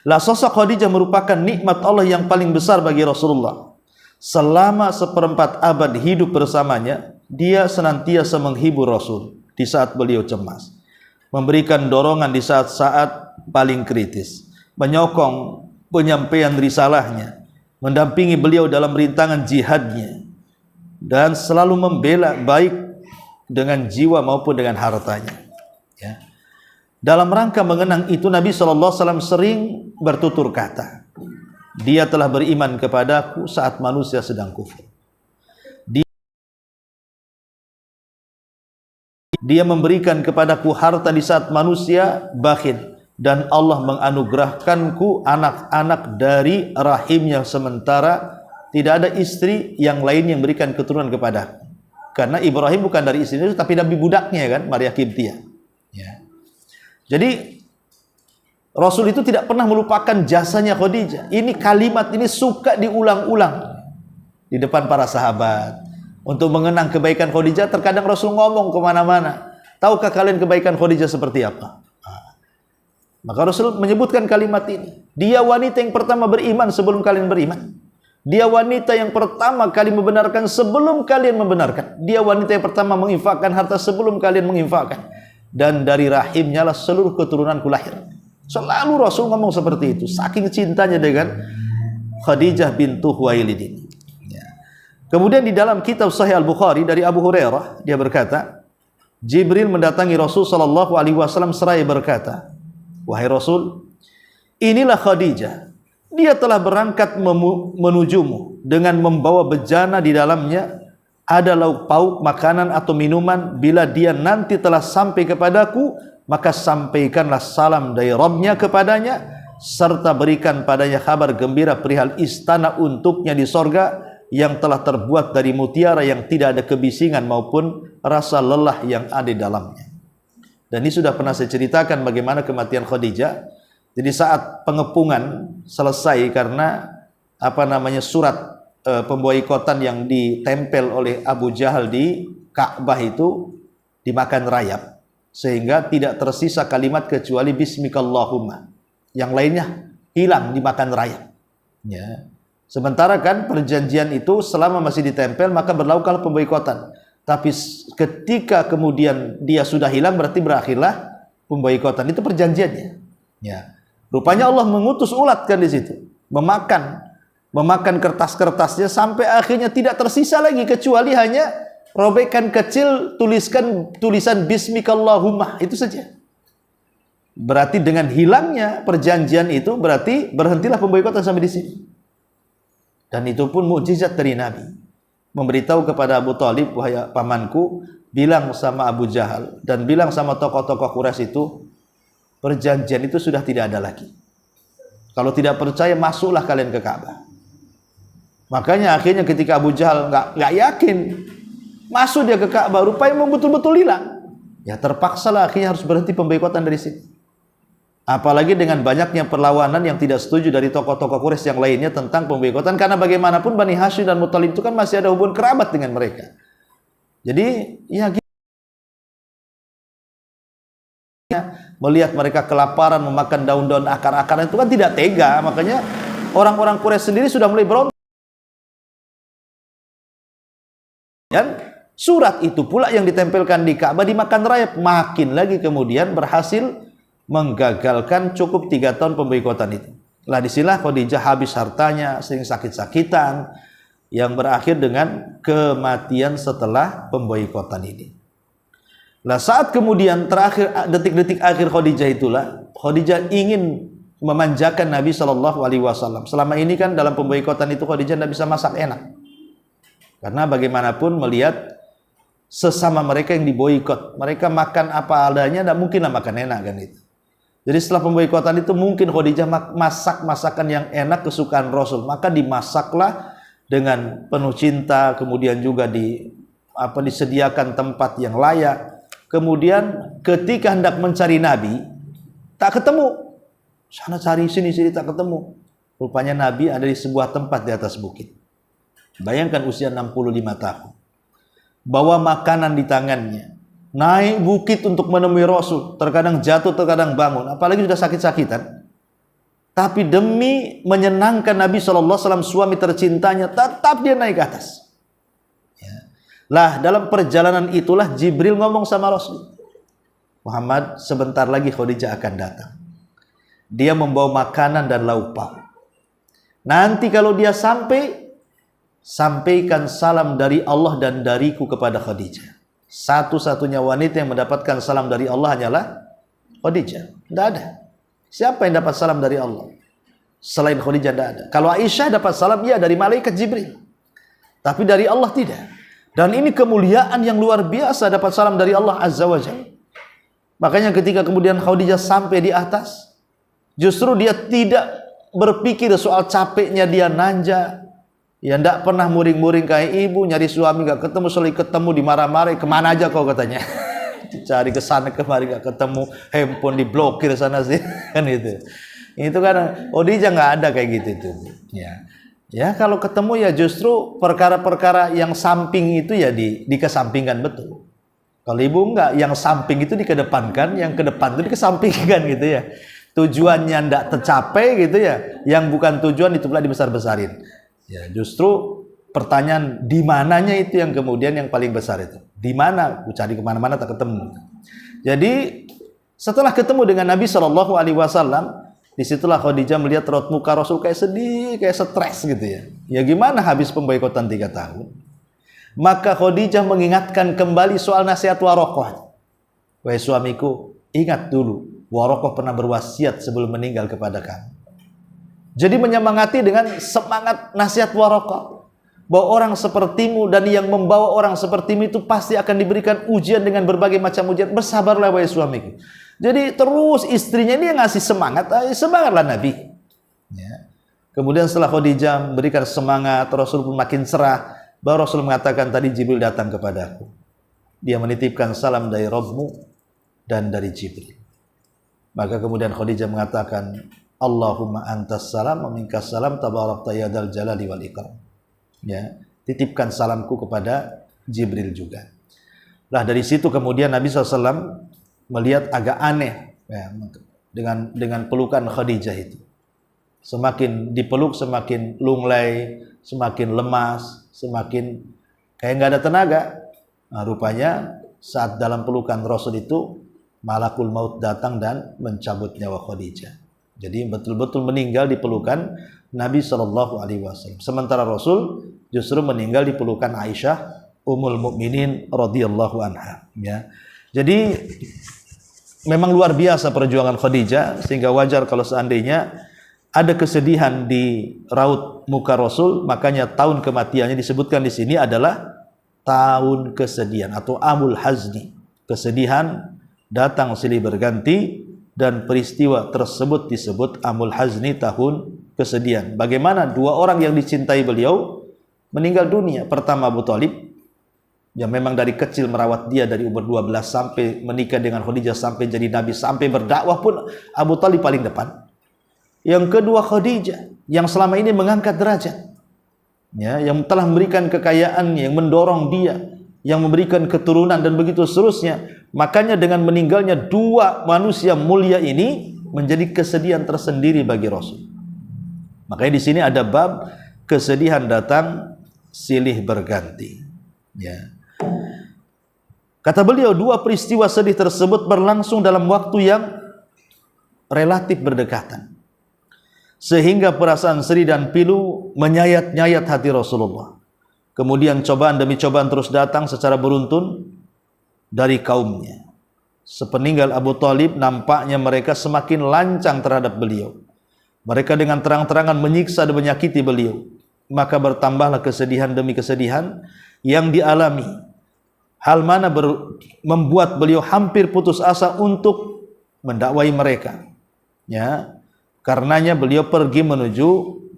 Lah sosok Khadijah merupakan nikmat Allah yang paling besar bagi Rasulullah. Selama 1/4 abad hidup bersamanya, dia senantiasa menghibur Rasul di saat beliau cemas, memberikan dorongan di saat-saat paling kritis, menyokong penyampaian risalahnya, mendampingi beliau dalam rintangan jihadnya, dan selalu membela baik dengan jiwa maupun dengan hartanya, ya. Dalam rangka mengenang itu, Nabi SAW sering bertutur kata, dia telah beriman kepadaku saat manusia sedang kufur. Dia memberikan kepadaku harta di saat manusia bakhil, dan Allah menganugerahkanku anak-anak dari rahimnya, sementara tidak ada istri yang lain yang berikan keturunan kepadaku. Karena Ibrahim bukan dari istri itu, tapi nabi budaknya kan, Maria Kiptiah, ya. Jadi Rasul itu tidak pernah melupakan jasanya Khadijah. Ini kalimat ini suka diulang-ulang di depan para sahabat untuk mengenang kebaikan Khadijah. Terkadang Rasul ngomong kemana-mana, tahukah kalian kebaikan Khadijah seperti apa? Maka Rasul menyebutkan kalimat ini. Dia wanita yang pertama beriman sebelum kalian beriman. Dia wanita yang pertama kali membenarkan sebelum kalian membenarkan. Dia wanita yang pertama menginfakkan harta sebelum kalian menginfakkan. Dan dari rahimnya lah seluruh keturunanku lahir. Selalu Rasul ngomong seperti itu, saking cintanya dengan Khadijah bintu Khuwailid ini, ya. Kemudian di dalam kitab Sahih Al-Bukhari dari Abu Hurairah, dia berkata, Jibril mendatangi Rasul SAW seraya berkata, wahai Rasul, inilah Khadijah, dia telah berangkat menujumu dengan membawa bejana di dalamnya ada lauk pauk, makanan atau minuman. Bila dia nanti telah sampai kepadaku, maka sampaikanlah salam dari Rabbnya kepadanya, serta berikan padanya kabar gembira perihal istana untuknya di sorga yang telah terbuat dari mutiara yang tidak ada kebisingan maupun rasa lelah yang ada di dalamnya. Dan ini sudah pernah saya ceritakan bagaimana kematian Khadijah. Jadi saat pengepungan selesai karena surat pemboikotan yang ditempel oleh Abu Jahal di Ka'bah itu dimakan rayap, sehingga tidak tersisa kalimat kecuali Bismikallahumma. Yang lainnya hilang dimakan rayap, ya. Sementara kan perjanjian itu selama masih ditempel maka berlakukan pemboikotan. Tapi ketika kemudian dia sudah hilang, berarti berakhirlah pemboikotan. Itu perjanjiannya, ya. Rupanya Allah mengutus ulat kan di situ, memakan kertas-kertasnya sampai akhirnya tidak tersisa lagi kecuali hanya robekan kecil tulisan Bismikallahumma, itu saja. Berarti dengan hilangnya perjanjian itu berarti berhentilah pemboikotan sampai di sini. Dan itu pun mukjizat dari Nabi, memberitahu kepada Abu Thalib, wahai pamanku, bilang sama Abu Jahal dan bilang sama tokoh-tokoh Quraisy itu, perjanjian itu sudah tidak ada lagi. Kalau tidak percaya, masuklah kalian ke Ka'bah. Makanya akhirnya ketika Abu Jahal nggak yakin, masuk dia ke Ka'bah, rupanya mau betul-betul hilang. Ya terpaksalah akhirnya harus berhenti pemboikotan dari sini. Apalagi dengan banyaknya perlawanan yang tidak setuju dari tokoh-tokoh Quraisy yang lainnya tentang pemboikotan, karena bagaimanapun Bani Hashim dan Muthalib itu kan masih ada hubungan kerabat dengan mereka. Jadi ya melihat mereka kelaparan memakan daun-daun akar-akaran itu kan tidak tega, makanya orang-orang Quraisy sendiri sudah mulai berontak. Dan surat itu pula yang ditempelkan di Ka'bah dimakan rayap, makin lagi kemudian berhasil menggagalkan cukup 3 tahun pemboikotan itu. Lah disinilah Khadijah habis hartanya, sering sakit-sakitan, yang berakhir dengan kematian setelah pemboikotan ini. Lah saat kemudian terakhir detik-detik akhir Khadijah itulah, Khadijah ingin memanjakan Nabi SAW. Selama ini kan dalam pemboikotan itu Khadijah tidak bisa masak enak. Karena bagaimanapun melihat sesama mereka yang diboikot, mereka makan apa adanya, tidak mungkinlah makan enak kan itu. Jadi setelah pemboikotan itu mungkin Khadijah masak masakan yang enak kesukaan Rasul, maka dimasaklah dengan penuh cinta, kemudian juga disediakan tempat yang layak. Kemudian ketika hendak mencari Nabi, tak ketemu. Sana cari sini tak ketemu. Rupanya Nabi ada di sebuah tempat di atas bukit. Bayangkan usia 65 tahun. Bawa makanan di tangannya. Naik bukit untuk menemui Rasul. Terkadang jatuh, terkadang bangun. Apalagi sudah sakit-sakitan. Tapi demi menyenangkan Nabi SAW, suami tercintanya, tetap dia naik ke atas. Ya. Lah dalam perjalanan itulah Jibril ngomong sama Rasul, Muhammad, sebentar lagi Khadijah akan datang. Dia membawa makanan dan lauk pauk. Nanti kalau dia sampai, sampaikan salam dari Allah dan dariku kepada Khadijah. Satu-satunya wanita yang mendapatkan salam dari Allah hanyalah Khadijah. Tidak ada. Siapa yang dapat salam dari Allah? Selain Khadijah tidak ada. Kalau Aisyah dapat salam, ya dari malaikat Jibril. Tapi dari Allah tidak. Dan ini kemuliaan yang luar biasa, dapat salam dari Allah Azza wa Jalla. Makanya ketika kemudian Khadijah sampai di atas, justru dia tidak berpikir soal capeknya dia nanja. Ya tidak pernah muring-muring kayak ibu, nyari suami gak ketemu, selalu ketemu dimarah-marah, kemana aja kau katanya. Cari ke sana kemari gak ketemu, handphone diblokir sana sih kan itu kan Khadijah nggak ada kayak gitu tuh. Ya kalau ketemu ya justru perkara-perkara yang samping itu ya dikesampingkan betul. Kalau ibu enggak, yang samping itu dikedepankan, yang ke depan itu dikesampingkan gitu ya. Tujuannya enggak tercapai gitu ya, yang bukan tujuan itu pula dibesar-besarin. Ya justru pertanyaan di mananya itu yang kemudian yang paling besar itu. Di mana? Aku cari kemana-mana tak ketemu. Jadi setelah ketemu dengan Nabi SAW, disitulah Khadijah melihat raut muka Rasul kayak sedih, kayak stres gitu ya. Ya gimana habis pemboikotan 3 tahun? Maka Khadijah mengingatkan kembali soal nasihat Waraqah. Wahai suamiku, ingat dulu Waraqah pernah berwasiat sebelum meninggal kepada kamu. Jadi menyemangati dengan semangat nasihat Waraqah, bahwa orang sepertimu dan yang membawa orang sepertimu itu pasti akan diberikan ujian dengan berbagai macam ujian. Bersabarlah wahai suamiku. Jadi terus istrinya ini yang ngasih semangat, semangatlah Nabi. Ya. Kemudian setelah Khadijah memberikan semangat, Rasul pun makin cerah. Baru Rasul mengatakan, tadi Jibril datang kepadaku. Dia menitipkan salam dari Rabbmu dan dari Jibril. Maka kemudian Khadijah mengatakan, Allahumma antas salam wa minkas salam tabarakta ya dzal jalali wal ikram. Ya, titipkan salamku kepada Jibril juga. Nah dari situ kemudian Nabi SAW melihat agak aneh ya, dengan pelukan Khadijah itu. Semakin dipeluk semakin lunglai, semakin lemas, semakin kayak nggak ada tenaga. Nah, rupanya saat dalam pelukan Rasul itu malakul maut datang dan mencabut nyawa Khadijah. Jadi betul-betul meninggal di pelukan Nabi SAW. Sementara Rasul justru meninggal di pelukan Aisyah Ummul Mukminin radhiyallahu anha. Ya. Jadi memang luar biasa perjuangan Khadijah, sehingga wajar kalau seandainya ada kesedihan di raut muka Rasul. Makanya tahun kematiannya disebutkan di sini adalah tahun kesedihan atau amul hazni. Kesedihan datang silih berganti dan peristiwa tersebut disebut Amul Hazni, tahun kesedihan. Bagaimana dua orang yang dicintai beliau meninggal dunia. Pertama Abu Thalib, yang memang dari kecil merawat dia dari umur 12 sampai menikah dengan Khadijah, sampai jadi nabi, sampai berdakwah pun Abu Thalib paling depan. Yang kedua Khadijah, yang selama ini mengangkat derajat, ya, yang telah memberikan kekayaan, yang mendorong dia, yang memberikan keturunan dan begitu seterusnya. Makanya dengan meninggalnya dua manusia mulia ini menjadi kesedihan tersendiri bagi Rasul. Makanya di sini ada bab kesedihan datang silih berganti. Ya. Kata beliau, dua peristiwa sedih tersebut berlangsung dalam waktu yang relatif berdekatan, sehingga perasaan sedih dan pilu menyayat-nyayat hati Rasulullah. Kemudian cobaan demi cobaan terus datang secara beruntun dari kaumnya. Sepeninggal Abu Thalib, nampaknya mereka semakin lancang terhadap beliau. Mereka dengan terang-terangan menyiksa dan menyakiti beliau. Maka bertambahlah kesedihan demi kesedihan yang dialami. Hal mana membuat beliau hampir putus asa untuk mendakwai mereka. Ya, karenanya beliau pergi menuju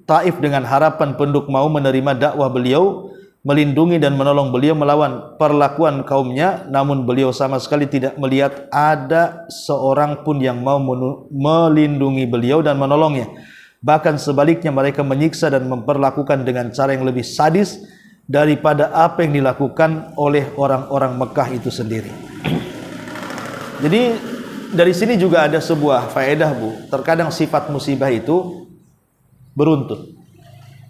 Taif dengan harapan penduduk mau menerima dakwah beliau, melindungi dan menolong beliau melawan perlakuan kaumnya. Namun beliau sama sekali tidak melihat ada seorang pun yang mau melindungi beliau dan menolongnya. Bahkan sebaliknya, mereka menyiksa dan memperlakukan dengan cara yang lebih sadis daripada apa yang dilakukan oleh orang-orang Mekah itu sendiri. Jadi dari sini juga ada sebuah faedah, Bu. Terkadang sifat musibah itu beruntun.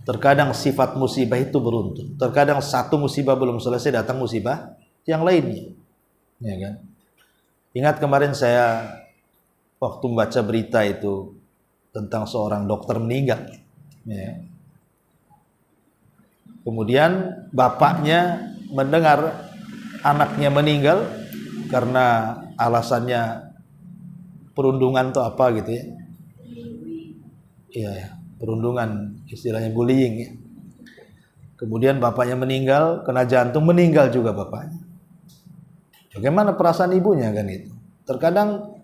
Terkadang sifat musibah itu beruntun. Terkadang satu musibah belum selesai, datang musibah yang lainnya. Ya kan? Ingat kemarin saya waktu membaca berita itu tentang seorang dokter meninggal. Ya. Kemudian bapaknya mendengar anaknya meninggal karena alasannya perundungan atau apa gitu ya. Iya, perundungan, istilahnya bullying ya. Kemudian bapaknya meninggal, kena jantung, meninggal juga bapaknya. Bagaimana perasaan ibunya kan itu? Terkadang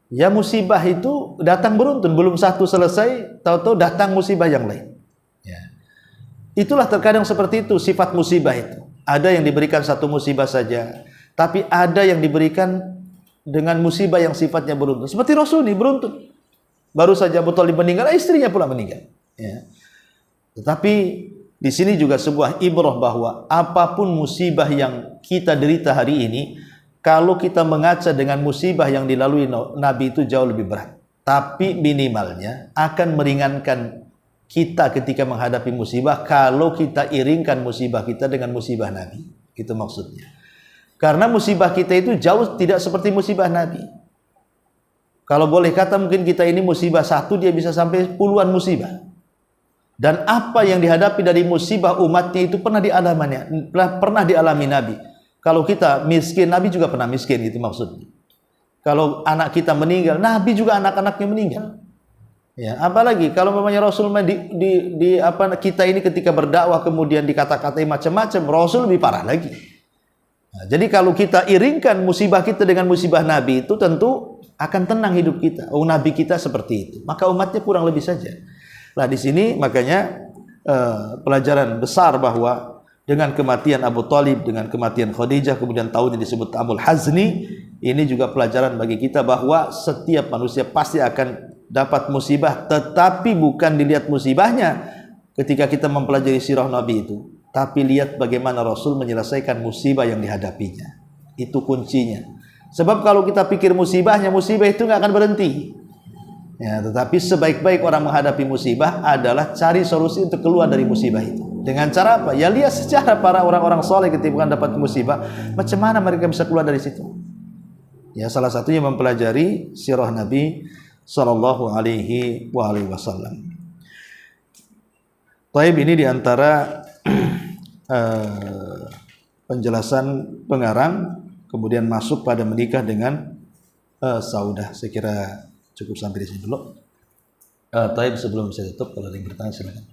ya musibah itu datang beruntun, belum satu selesai, tahu-tahu datang musibah yang lain. Ya. Itulah terkadang seperti itu sifat musibah itu. Ada yang diberikan satu musibah saja, tapi ada yang diberikan dengan musibah yang sifatnya beruntun. Seperti Rasul ini beruntun. Baru saja Abu Thalib meninggal, istrinya pula meninggal. Ya. Tetapi di sini juga sebuah ibrah bahwa apapun musibah yang kita derita hari ini, kalau kita mengaca dengan musibah yang dilalui Nabi itu jauh lebih berat. Tapi minimalnya akan meringankan kita ketika menghadapi musibah kalau kita iringkan musibah kita dengan musibah Nabi. Itu maksudnya. Karena musibah kita itu jauh tidak seperti musibah Nabi. Kalau boleh kata mungkin kita ini musibah satu, dia bisa sampai puluhan musibah. Dan apa yang dihadapi dari musibah umatnya itu pernah dialami Nabi. Kalau kita miskin, Nabi juga pernah miskin, gitu maksudnya. Kalau anak kita meninggal, Nabi juga anak-anaknya meninggal. Ya, apalagi kalau memangnya Rasul kita ini ketika berdakwah kemudian dikata-katai macam-macam, Rasul lebih parah lagi. Nah, jadi kalau kita iringkan musibah kita dengan musibah Nabi itu tentu akan tenang hidup kita. Oh, Nabi kita seperti itu, maka umatnya kurang lebih saja. Nah, di sini makanya pelajaran besar bahwa dengan kematian Abu Thalib, dengan kematian Khadijah, kemudian tahunnya disebut Amul Hazni, ini juga pelajaran bagi kita bahwa setiap manusia pasti akan dapat musibah, tetapi bukan dilihat musibahnya ketika kita mempelajari sirah Nabi itu, tapi lihat bagaimana Rasul menyelesaikan musibah yang dihadapinya. Itu kuncinya. Sebab kalau kita pikir musibahnya, musibah itu nggak akan berhenti. Ya, tetapi sebaik-baik orang menghadapi musibah adalah cari solusi untuk keluar dari musibah itu. Dengan cara apa? Ya lihat sejarah para orang-orang soleh ketika dapat musibah, macam mana mereka bisa keluar dari situ. Ya, salah satunya mempelajari sirah Nabi Sallallahu alaihi wasallam. Taib ini diantara penjelasan pengarang, kemudian masuk pada menikah dengan Saudah. Saya kira cukup sampai di sini dulu. Taib sebelum saya tutup, kalau ada yang bertanya silakan.